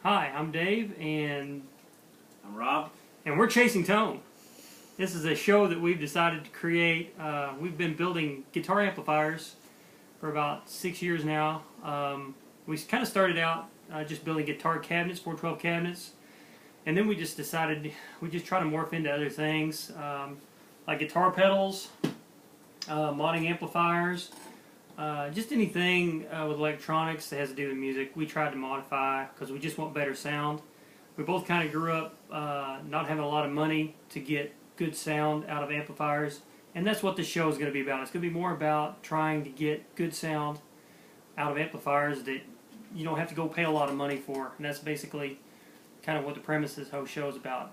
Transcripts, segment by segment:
Hi, I'm Dave, and I'm Rob. we're Chasing Tone. This is a show that we've decided to create. We've been building guitar amplifiers for about 6 years now. We kind of started out just building guitar cabinets, 412 cabinets, and then we just decided we just try to morph into other things like guitar pedals, modding amplifiers. Just anything with electronics that has to do with music, we tried to modify because we just want better sound. We both kind of grew up not having a lot of money to get good sound out of amplifiers, and that's what this show is going to be about. It's going to be more about trying to get good sound out of amplifiers that you don't have to go pay a lot of money for, and that's basically kind of what the premise of this whole show is about.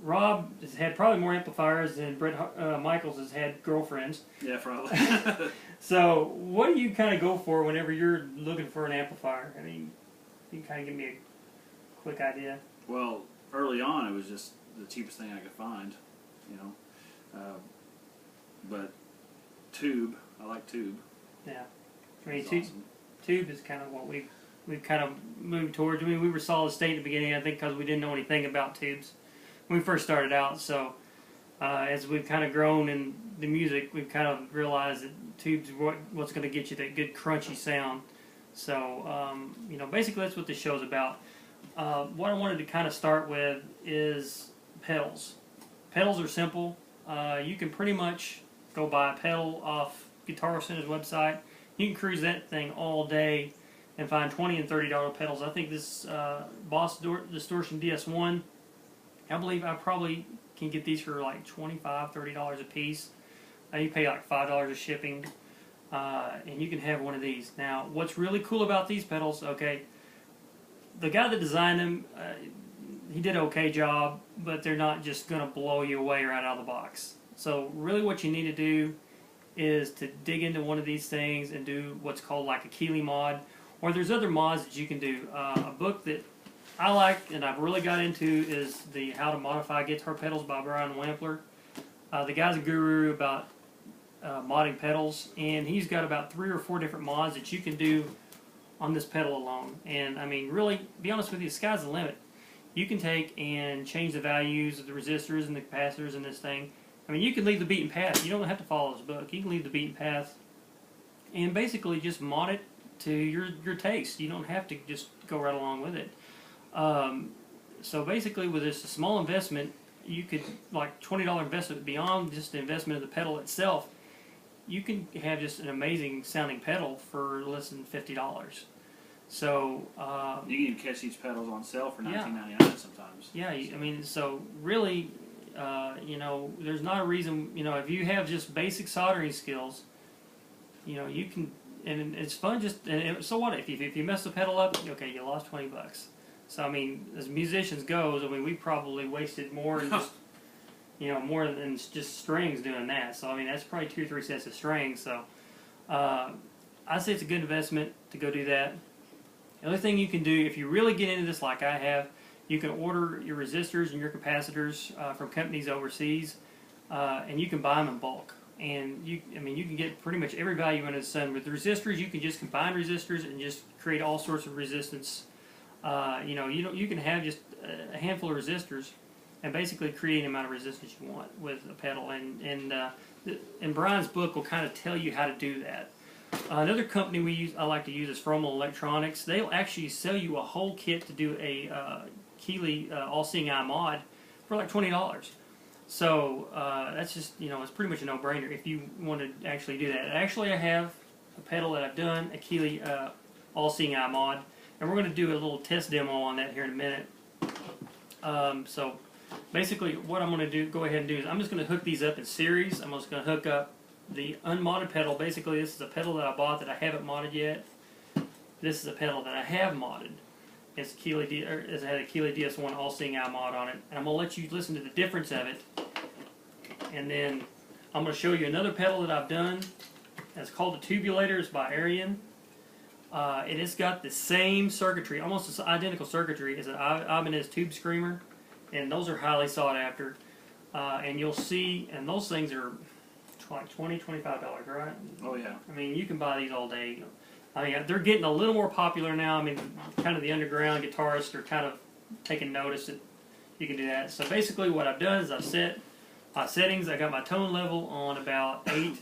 Rob has had probably more amplifiers than Brett Michaels has had girlfriends. Yeah, probably. So, what do you kind of go for whenever you're looking for an amplifier? I mean, you can kind of give me a quick idea. Well, early on, it was just the cheapest thing I could find, you know. But tube, I like tube. Yeah, I mean, It's awesome. tube is kind of what we've kind of moved towards. I mean, we were solid state at the beginning, I think, because we didn't know anything about tubes when we first started out. So, as we've kind of grown in the music, we've kind of realized that tubes are what's going to get you that good crunchy sound. So, you know, basically that's what this show's about. What I wanted to kind of start with is pedals. Pedals are simple. You can pretty much go buy a pedal off Guitar Center's website. You can cruise that thing all day and find $20 and $30 pedals. I think this Boss Distortion DS1, I believe I probably can get these for like $25, $30 a piece. You pay like $5 of shipping, and you can have one of these. Now, what's really cool about these pedals, okay, the guy that designed them, he did an okay job, but they're not just going to blow you away right out of the box. So really what you need to do is to dig into one of these things and do what's called like a Keeley mod, or there's other mods that you can do. A book that I like and I've really got into is the How to Modify Guitar Pedals by Brian Wampler. The guy's a guru about modding pedals, and he's got about 3 or 4 different mods that you can do on this pedal alone. And I mean, really, to be honest with you, the sky's the limit. You can take and change the values of the resistors and the capacitors in this thing. I mean, you can leave the beaten path. You don't have to follow this book. You can leave the beaten path and basically just mod it to your taste. You don't have to just go right along with it. So basically, with this a small investment, you could, like $20 investment beyond just the investment of the pedal itself, you can have just an amazing sounding pedal for less than $50. So You can even catch these pedals on sale for $19.99 sometimes. Yeah, I mean, so really, you know, there's not a reason, you know, if you have just basic soldering skills, you know, you can, and it's fun just, so what, if you mess the pedal up, okay, you lost $20. So, I mean, as musicians goes, I mean, we probably wasted more than just, you know, more than just strings doing that. So, I mean, that's probably 2 or 3 sets of strings. So, I say it's a good investment to go do that. The other thing you can do, if you really get into this like I have, you can order your resistors and your capacitors from companies overseas, and you can buy them in bulk. And I mean, you can get pretty much every value under the sun. With the resistors, you can just combine resistors and just create all sorts of resistance. You know, you can have just a handful of resistors and basically create the amount of resistance you want with a pedal. And Brian's book will kind of tell you how to do that. Another company I like to use is Fromal Electronics. They'll actually sell you a whole kit to do a Keeley All-Seeing Eye mod for like $20. So that's just, you know, it's pretty much a no-brainer if you want to actually do that. Actually, I have a pedal that I've done, a Keeley All-Seeing Eye mod, and we're going to do a little test demo on that here in a minute. So basically what I'm going to go ahead and do is I'm just going to hook these up in series. I'm just going to hook up the unmodded pedal. Basically, this is a pedal that I bought that I haven't modded yet. This is a pedal that I have modded. It has a Keeley DS1 All-Seeing Eye mod on it, and I'm going to let you listen to the difference of it. And then I'm going to show you another pedal that I've done. It's called the Tubulator. It's by Arian. And it's got the same circuitry, almost identical circuitry as an Ibanez Tube Screamer, and those are highly sought after. And you'll see, and those things are like $20, $25, right? Oh yeah. I mean, you can buy these all day. I mean, they're getting a little more popular now. I mean, kind of the underground guitarists are kind of taking notice that you can do that. So basically what I've done is I've set my settings. I got my tone level on about 8.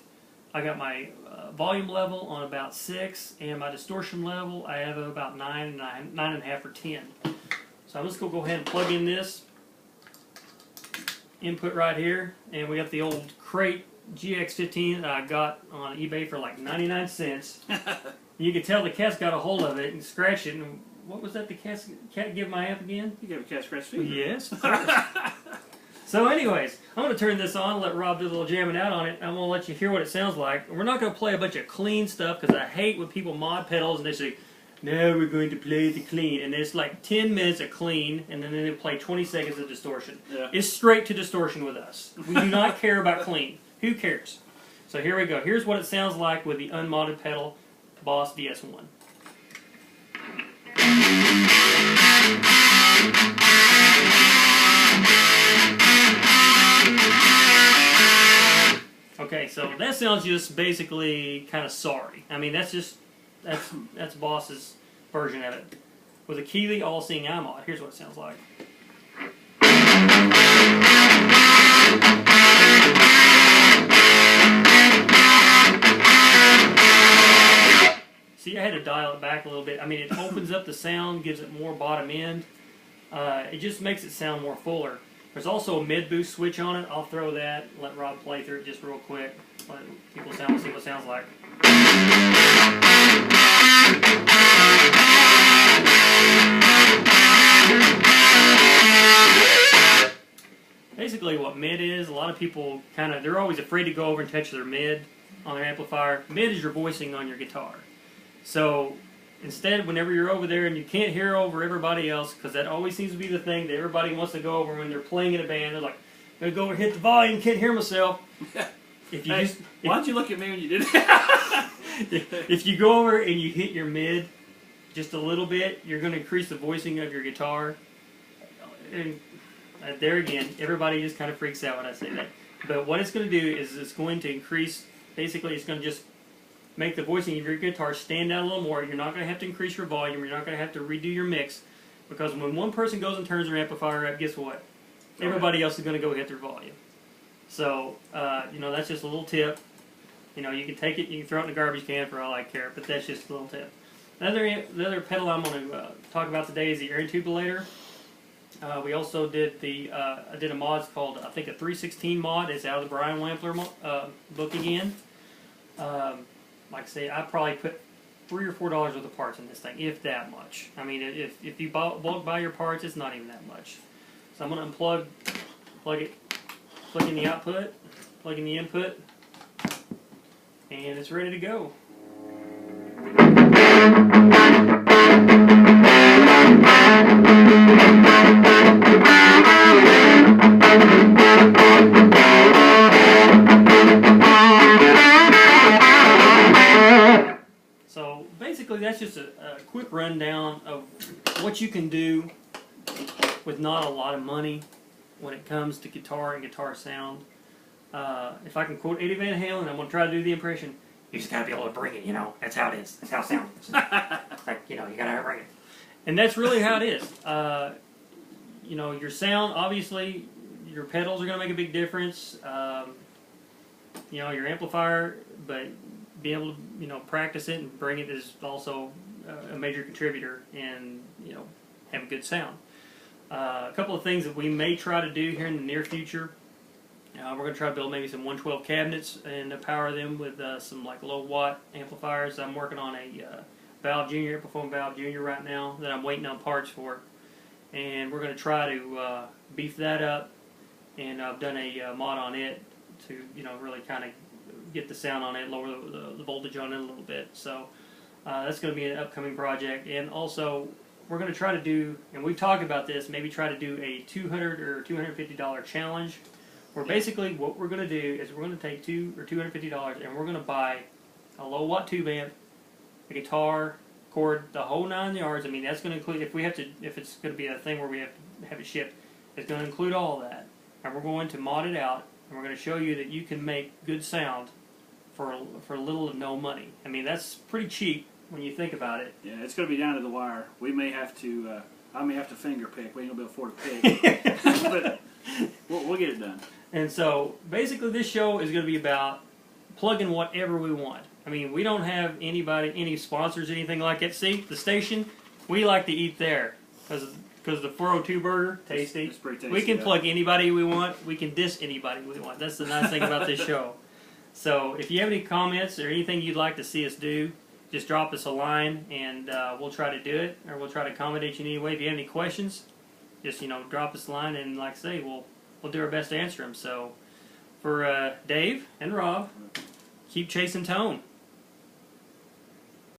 I got my volume level on about 6, and my distortion level I have about 9.5 or 10. So I'm just going to go ahead and plug in this input right here, and we got the old Crate GX15 that I got on eBay for like 99 cents. You can tell the cat's got a hold of it and scratched it. And what was that the cat give my amp again? You gave a cat scratch fever. Yes, of course. So anyways, I'm going to turn this on, let Rob do a little jamming out on it. I'm going to let you hear what it sounds like. We're not going to play a bunch of clean stuff because I hate when people mod pedals and they say, now we're going to play the clean. And it's like 10 minutes of clean and then they play 20 seconds of distortion. Yeah. It's straight to distortion with us. We do not care about clean. Who cares? So here we go. Here's what it sounds like with the unmodded pedal Boss DS1. Okay, so that sounds just basically kind of sorry. I mean, that's Boss's version of it. With a Keeley All-Seeing Eye mod, here's what it sounds like. See, I had to dial it back a little bit. I mean, it opens up the sound, gives it more bottom end. It just makes it sound more fuller. There's also a mid boost switch on it. I'll throw that. Let Rob play through it just real quick. Let people see what it sounds like. Basically, what mid is, a lot of people they're always afraid to go over and touch their mid on their amplifier. Mid is your voicing on your guitar. So instead, whenever you're over there and you can't hear over everybody else, because that always seems to be the thing that everybody wants to go over when they're playing in a band, they're like, I'm going to go over and hit the volume, can't hear myself. If you Why don't you look at me when you did that? if you go over and you hit your mid just a little bit, you're going to increase the voicing of your guitar. And there again, everybody just kind of freaks out when I say that. But what it's going to do is it's going to increase, basically it's going to just make the voicing of your guitar stand out a little more. You're not going to have to increase your volume. You're not going to have to redo your mix. Because when one person goes and turns their amplifier up, guess what? Everybody else is going to go hit their volume. So, that's just a little tip. You can take it, you can throw it in the garbage can for all I care, but that's just a little tip. The other pedal I'm going to talk about today is the air intubulator. We also did I did a mod called, I think, a 316 mod. It's out of the Brian Wampler book again. Like I say, I probably put $3 or $4 worth of parts in this thing, if that much. I mean, if you bulk buy your parts, it's not even that much. So I'm going to unplug, plug in the output, plug in the input, and it's ready to go. So basically that's just a quick rundown of what you can do with not a lot of money when it comes to guitar and guitar sound. If I can quote Eddie Van Halen, I'm going to try to do the impression. You just got to be able to bring it, That's how it is. That's how it sounds. You got to bring it. And that's really how it is. Your sound, obviously, your pedals are going to make a big difference. Your amplifier, but being able to, practice it and bring it is also a major contributor in, have a good sound. A couple of things that we may try to do here in the near future. We're going to try to build maybe some 112 cabinets and power them with some low watt amplifiers. I'm working on a Valve Junior, Epiphone Valve Junior right now that I'm waiting on parts for. And we're going to try to beef that up. And I've done a mod on it to, really kind of get the sound on it, lower the voltage on it a little bit. So that's going to be an upcoming project. And also, we're going to try to do, and we've talked about this, maybe try to do a $200 or $250 challenge. Where basically what we're going to do is we're going to take $200 or $250 and we're going to buy a low watt tube amp, a guitar, cord, the whole 9 yards. I mean, that's going to include, if it's going to be a thing where we have to have it shipped, it's going to include all of that. And we're going to mod it out, and we're going to show you that you can make good sound for little to no money. I mean, that's pretty cheap when you think about it. Yeah, it's going to be down to the wire. We may have to. I may have to finger pick. We ain't gonna be able to afford to pick, but we'll get it done. And so basically, this show is going to be about plugging whatever we want. I mean, we don't have any sponsors, anything like that. See, the station, we like to eat there because the 402 burger, tasty. It's pretty tasty. We can yeah. plug anybody we want. We can diss anybody we want. That's the nice thing about this show. So if you have any comments or anything you'd like to see us do, just drop us a line and we'll try to do it, or we'll try to accommodate you in any way. If you have any questions, just drop us a line, and like I say, we'll do our best to answer them. So for Dave and Rob, keep chasing tone.